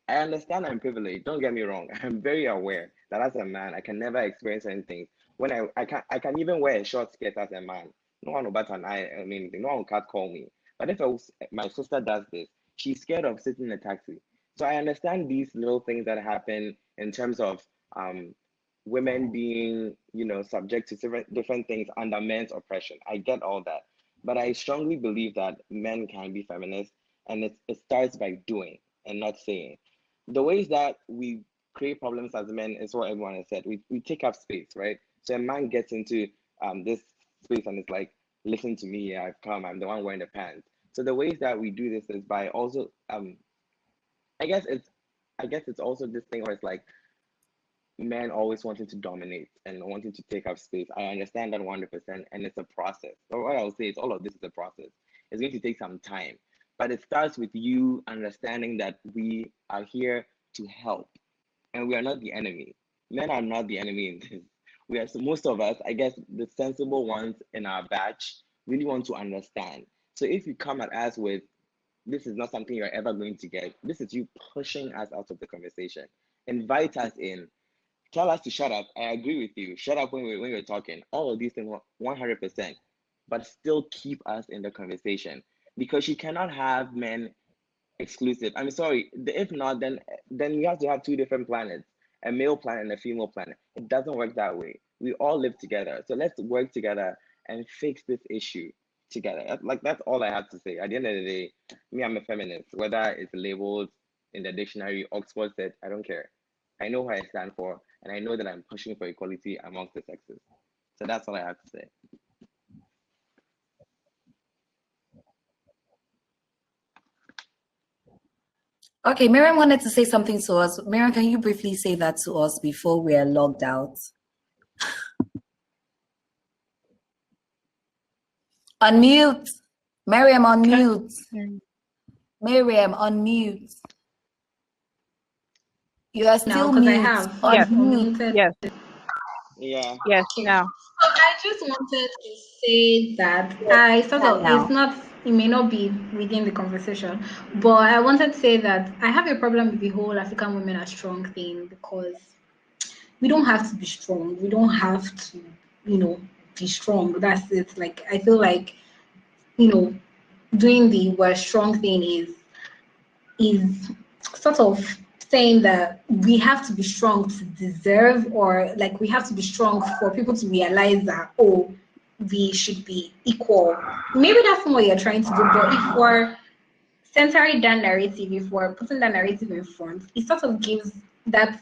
I understand I'm privileged. Don't get me wrong. I'm very aware that as a man, I can never experience anything. When I can even wear a short skirt as a man. No one will bat an eye. I mean, no one can call me. But if my sister does this, she's scared of sitting in a taxi. So I understand these little things that happen in terms of women being, subject to different things under men's oppression. I get all that. But I strongly believe that men can be feminists, and it starts by doing and not saying. The ways that we create problems as men is what everyone has said. We take up space, right? So a man gets into this space and it's like, listen to me, I've come, I'm the one wearing the pants. So the ways that we do this is by also I guess it's also this thing where it's like men always wanting to dominate and wanting to take up space. I understand that 100%, and it's a process. But what I'll say is all of this is a process. It's going to take some time, but it starts with you understanding that we are here to help, and we are not the enemy. Men are not the enemy in this. We are, so most of us, I guess, the sensible ones in our batch really want to understand. So if you come at us with, this is not something you're ever going to get, this is you pushing us out of the conversation. Invite us in. Tell us to shut up. I agree with you. Shut up when we're talking. All of these things, 100%. But still keep us in the conversation, because you cannot have men exclusive. I'm sorry. If not, then you have to have two different planets, a male planet and a female planet. It doesn't work that way. We all live together. So let's work together and fix this issue together. That's all I have to say. At the end of the day, me, I'm a feminist. Whether it's labeled in the dictionary, Oxford said, I don't care. I know what I stand for, and I know that I'm pushing for equality amongst the sexes. So that's all I have to say. Okay, Miriam wanted to say something to us. Miriam, can you briefly say that to us before we are logged out? Unmute. Miriam, unmute. Miriam, unmute. You are still mute. I have. Yes. Unmuted. Yes. Yeah. Yes. Now. So I just wanted to say that I sort of, it's not, it may not be within the conversation, but I wanted to say that I have a problem with the whole African women are strong thing, because we don't have to be strong. We don't have to, be strong. That's it. Like, I feel like, doing the we're strong thing is sort of saying that we have to be strong to deserve, or like we have to be strong for people to realize that, oh, we should be equal. Maybe that's not what you're trying to do, but if we're centering that narrative, if we're putting that narrative in front, it sort of gives that.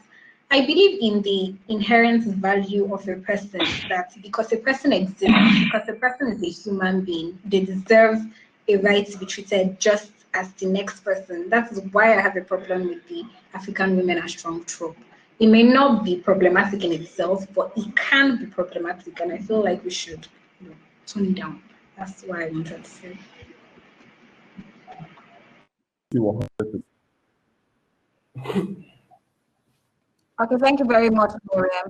I believe in the inherent value of a person, that because a person exists, because a person is a human being, they deserve a right to be treated just as the next person. That's why I have a problem with the African women are strong trope. It may not be problematic in itself, but it can be problematic, and I feel like we should tone it down. That's what I wanted to say. Okay, thank you very much, Miriam.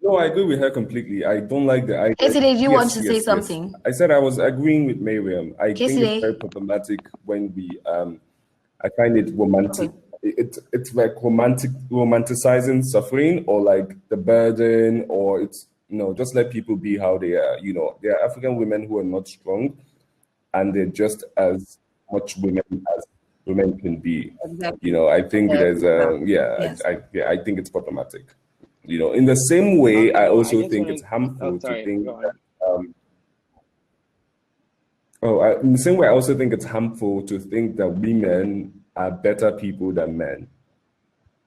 No, I agree with her completely. I don't like the idea. Yesterday, do you want to say something? I said I was agreeing with Miriam. I think Yesterday. it's very problematic when we, I find it romantic. Okay. It's like romanticizing suffering, or like the burden, or it's, just let people be how they are. There are African women who are not strong, and they're just as much women as women can be. Exactly. I think there's Yes. I think it's problematic. In the same way, I also think it's harmful to think that, in the same way, I also think it's harmful to think that women are better people than men.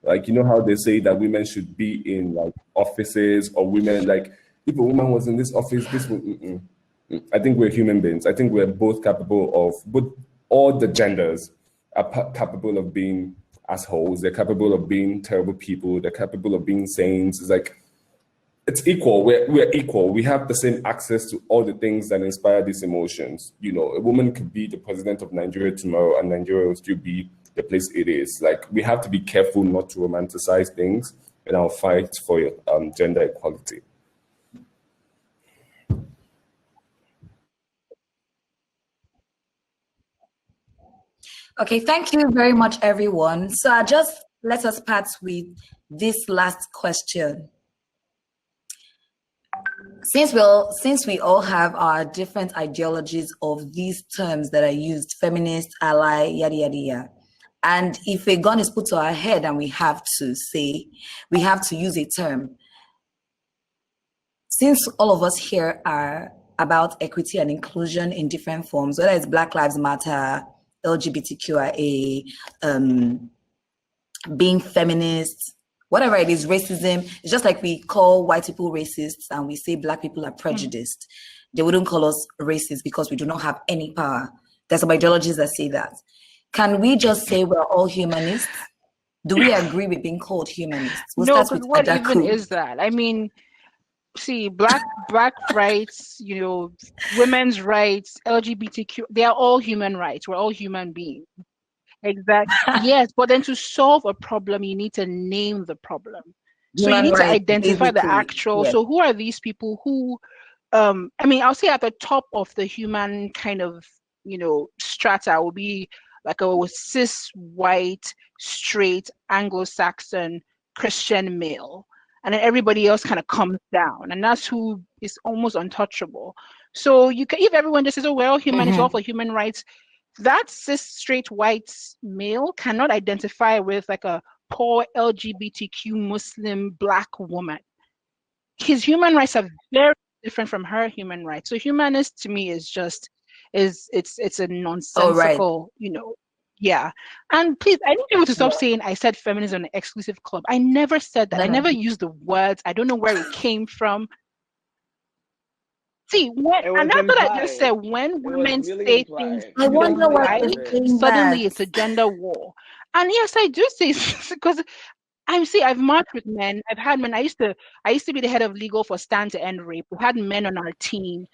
Like, how they say that women should be in like offices, or women, like, if a woman was in this office, this would, I think we're human beings. I think we're both capable of, both all the genders are capable of being assholes. They're capable of being terrible people. They're capable of being saints. It's like, it's equal. We're equal. We have the same access to all the things that inspire these emotions. A woman could be the president of Nigeria tomorrow, and Nigeria will still be the place it is. Like, we have to be careful not to romanticize things in our fight for gender equality. Okay, thank you very much, everyone. So just let us part with this last question. Since we all have our different ideologies of these terms that are used, feminist, ally, yada, yada, yada, and if a gun is put to our head and we have to use a term, since all of us here are about equity and inclusion in different forms, whether it's Black Lives Matter, LGBTQIA, being feminist, whatever it is, racism, it's just like we call white people racists and we say Black people are prejudiced. They wouldn't call us racist because we do not have any power. There's some ideologies that say that. Can we just say we're all humanists? Do we agree with being called humanists? No, because what even is that? I mean, see, black rights, women's rights, LGBTQ, they are all human rights. We're all human beings. Exactly. Yes, but then to solve a problem, you need to name the problem. So you need to identify the actual. Yeah. So who are these people who, I'll say at the top of the human kind of, strata will be like a cis, white, straight, Anglo-Saxon, Christian male. And then everybody else kind of comes down. And that's who is almost untouchable. So you can, if everyone just says, oh, we're all human, it's all for human rights, that cis, straight, white male cannot identify with like a poor LGBTQ Muslim Black woman. His human rights are very different from her human rights. So humanist to me is just, it's a nonsensical, Yeah. And please, I need you to stop saying I said feminism is an exclusive club. I never said that. No, I never used the words. I don't know where it came from. See, and that's what I just said. When women say things I wonder why right, suddenly it's a gender war. And yes, I do say because I've marched with men. I've had men. I used to be the head of legal for Stand to End Rape. We had men on our team.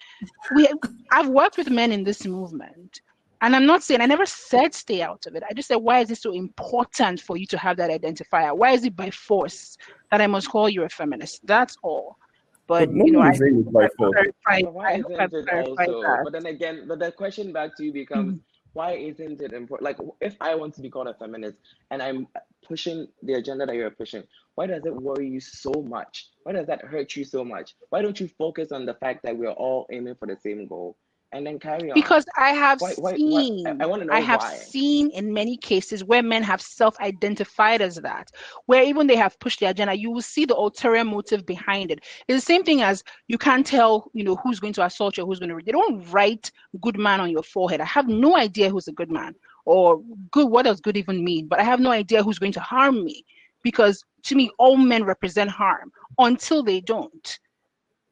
I've worked with men in this movement. And I'm not saying, I never said stay out of it. I just said, why is it so important for you to have that identifier? Why is it by force that I must call you a feminist? That's all. But no one is saying it's by force. Why isn't it also? But then again, but the question back to you becomes, why isn't it important? Like, if I want to be called a feminist and I'm pushing the agenda that you're pushing, why does it worry you so much? Why does that hurt you so much? Why don't you focus on the fact that we're all aiming for the same goal and then carry on? Because I have seen, I want to know why. Seen in many cases where men have self-identified as that, where even they have pushed the agenda, you will see the ulterior motive behind it. It's the same thing as you can't tell, who's going to assault you, who's going to. They don't write "good man" on your forehead. I have no idea who's a good man or good. What does good even mean? But I have no idea who's going to harm me, because to me, all men represent harm until they don't.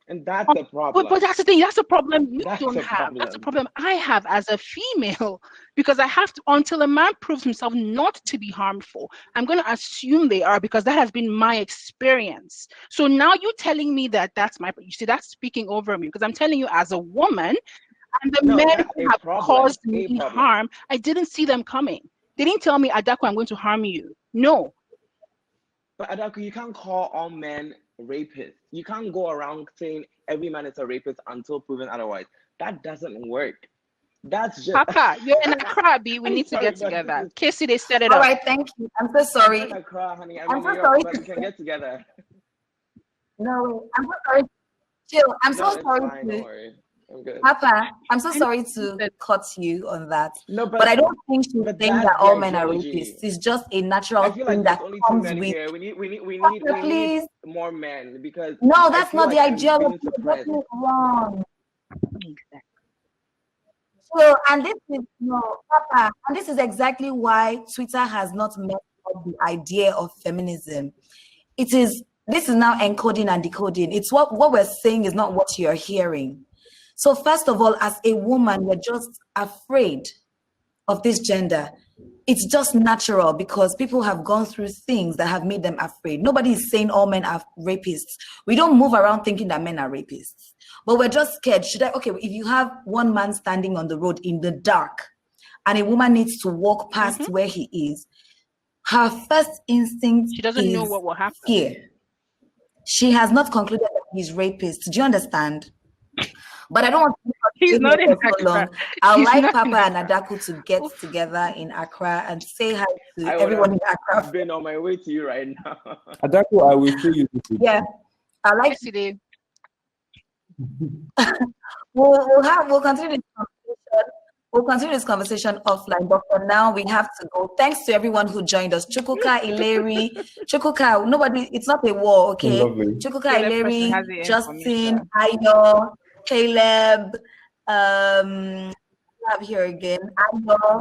And that's the problem. But that's the thing. That's a problem you don't have. That's a problem I have as a female, because I have to, until a man proves himself not to be harmful, I'm going to assume they are, because that has been my experience. So now you telling me that's that's speaking over me, because I'm telling you as a woman, and the men who have caused me harm, I didn't see them coming. They didn't tell me, Adaku, I'm going to harm you. No. But Adaku, you can't call all men rapists. You can't go around saying every man is a rapist until proven otherwise. That doesn't work. That's just Papa, you're in Accra, B. We need to get together. Casey, they set it up. All right, thank you. I'm so sorry. I'm in Accra, honey. I'm so sorry. But we can get together. No, I'm so sorry. Chill. I'm so sorry. Fine, don't worry. I'm good. Papa, I'm so sorry to cut you on that. No, but I don't think she's saying that all men are rapists. It's just a natural thing that comes with. Here. We need more men, because no, that's not the ideology. That's wrong. So, and this is Papa, and this is exactly why Twitter has not met up the idea of feminism. This is now encoding and decoding. It's what we're saying is not what you're hearing. So first of all, as a woman, we're just afraid of this gender. It's just natural, because people have gone through things that have made them afraid. Nobody is saying all men are rapists. We don't move around thinking that men are rapists, but we're just scared. If you have one man standing on the road in the dark and a woman needs to walk past where he is, her first instinct she doesn't know what will happen. Fear. She has not concluded that he's rapist. Do you understand? But I don't want to not in so long. I'd like Papa and Adaku to get together in Accra and say hi to everyone in Accra. I've been on my way to you right now. Adaku, I will see you. Yeah, I like it. We'll continue this conversation. We'll continue this conversation offline, but for now we have to go. Thanks to everyone who joined us. Chukwuka, Ileri, Chukwuka, nobody, it's not a war, okay? Chukwuka, Ileri, Justin, Ayo, Caleb, have here again, Ayo.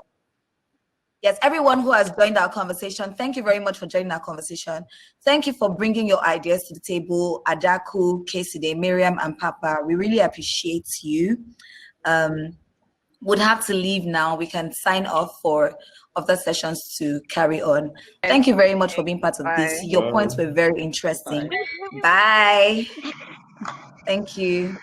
Yes, everyone who has joined our conversation, thank you very much for joining our conversation. Thank you for bringing your ideas to the table, Adaku, Keside, Miriam, and Papa. We really appreciate you. Would have to leave now. We can sign off for other sessions to carry on. Thank you very much for being part of this. Your points were very interesting. Bye. Thank you.